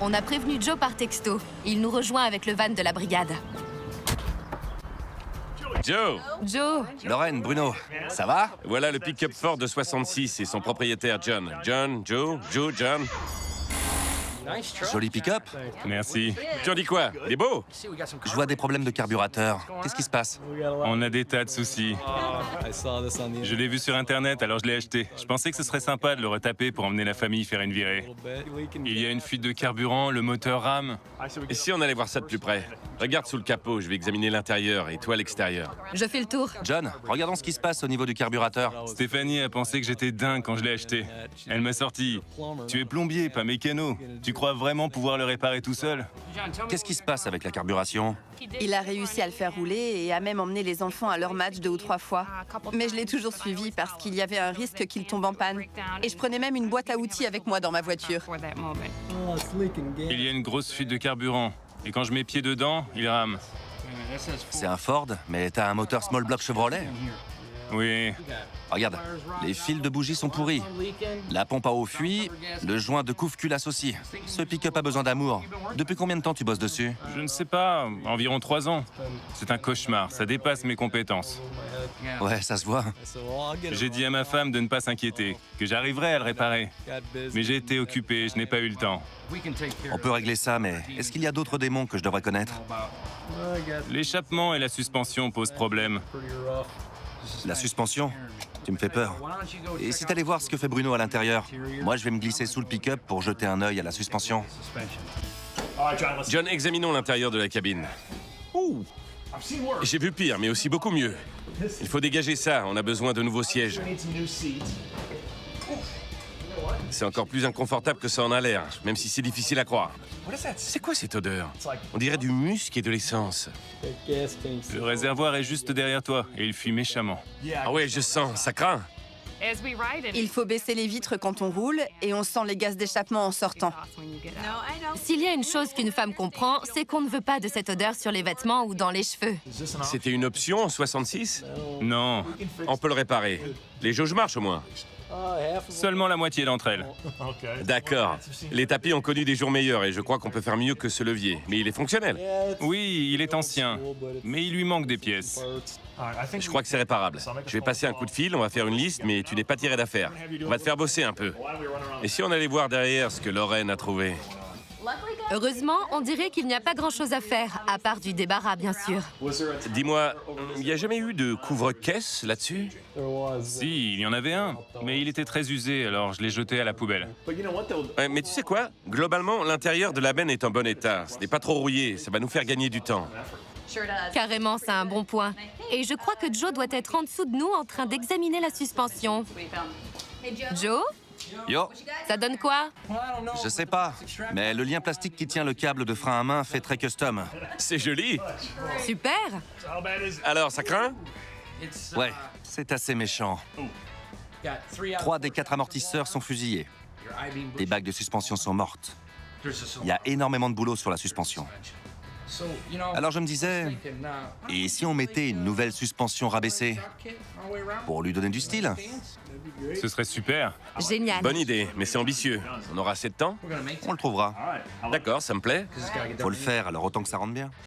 On a prévenu Joe par texto. Il nous rejoint avec le van de la brigade. Joe, Joe, Lorraine, Bruno, ça va? voilà le pick-up Ford de 66 et son propriétaire John. John, John. Joli pick-up. Merci. Tu en dis quoi? Il est beau? Je vois des problèmes de carburateur. Qu'est-ce qui se passe? On a des tas de soucis. Je l'ai vu sur Internet, alors je l'ai acheté. Je pensais que ce serait sympa de le retaper pour emmener la famille faire une virée. Il y a une fuite de carburant, le moteur rame. Et si on allait voir ça de plus près? Regarde sous le capot, je vais examiner l'intérieur et toi l'extérieur. je fais le tour. John, regardons ce qui se passe au niveau du carburateur. Stéphanie a pensé que j'étais dingue quand je l'ai acheté. Elle m'a sorti. Tu es plombier, pas mécano. Tu crois vraiment pouvoir le réparer tout seul? Qu'est-ce qui se passe avec la carburation? Il a réussi à le faire rouler et a même emmené les enfants à leur match 2 ou 3 fois. Mais je l'ai toujours suivi parce qu'il y avait un risque qu'il tombe en panne. Et je prenais même une boîte à outils avec moi dans ma voiture. Il y a une grosse fuite de carburant. Et quand je mets pied dedans, il rame. C'est un Ford, mais t'as un moteur small block Chevrolet. Oui. Regarde, les fils de bougies sont pourris. La pompe à eau fuit, le joint de couve-culasse aussi. Ce pick-up a besoin d'amour. Depuis combien de temps tu bosses dessus? Je ne sais pas, environ 3 ans. C'est un cauchemar, ça dépasse mes compétences. Ouais, ça se voit. J'ai dit à ma femme de ne pas s'inquiéter, que j'arriverais à le réparer. Mais j'ai été occupé, je n'ai pas eu le temps. On peut régler ça, mais est-ce qu'il y a d'autres démons que je devrais connaître? L'échappement et la suspension posent problème. La suspension? Tu me fais peur. Et si t'allais voir ce que fait Bruno à l'intérieur? Moi, je vais me glisser sous le pick-up pour jeter un œil à la suspension. John, examinons l'intérieur de la cabine. Ouh! J'ai vu pire, mais aussi beaucoup mieux. Il faut dégager ça, on a besoin de nouveaux sièges. C'est encore plus inconfortable que ça en a l'air, même si c'est difficile à croire. C'est quoi cette odeur? On dirait du musc et de l'essence. Le réservoir est juste derrière toi et il fuit méchamment. Ah ouais, je sens, ça craint. Il faut baisser les vitres quand on roule et on sent les gaz d'échappement en sortant. S'il y a une chose qu'une femme comprend, c'est qu'on ne veut pas de cette odeur sur les vêtements ou dans les cheveux. C'était une option en 66? Non, On peut le réparer. Les jauges marchent au moins. seulement la moitié d'entre elles. D'accord. Les tapis ont connu des jours meilleurs et je crois qu'on peut faire mieux que ce levier. Mais il est fonctionnel. Oui, il est ancien, mais il lui manque des pièces. Je crois que c'est réparable. Je vais passer un coup de fil, on va faire une liste, mais tu n'es pas tiré d'affaire. On va te faire bosser un peu. Et si on allait voir derrière ce que Lorraine a trouvé? Heureusement, on dirait qu'il n'y a pas grand-chose à faire, à part du débarras, bien sûr. Dis-moi, il n'y a jamais eu de couvre-caisse là-dessus? Si, il y en avait un, mais il était très usé, alors je l'ai jeté à la poubelle. Ouais, mais tu sais quoi? Globalement, l'intérieur de la benne est en bon état. Ce n'est pas trop rouillé, ça va nous faire gagner du temps. Carrément, c'est un bon point. Et je crois que Joe doit être en dessous de nous en train d'examiner la suspension. Joe, Yo, ça donne quoi? je sais pas, mais le lien plastique qui tient le câble de frein à main fait très custom. C'est joli. Super! Alors, ça craint? Ouais, c'est assez méchant. 3 des 4 amortisseurs sont fusillés. Les bagues de suspension sont mortes. Il y a énormément de boulot sur la suspension. Alors je me disais, et si on mettait une nouvelle suspension rabaissée pour lui donner du style? Ce serait super. Génial. Bonne idée, mais c'est ambitieux. On aura assez de temps? On le trouvera. D'accord, ça me plaît. Faut le faire, alors autant que ça rentre bien.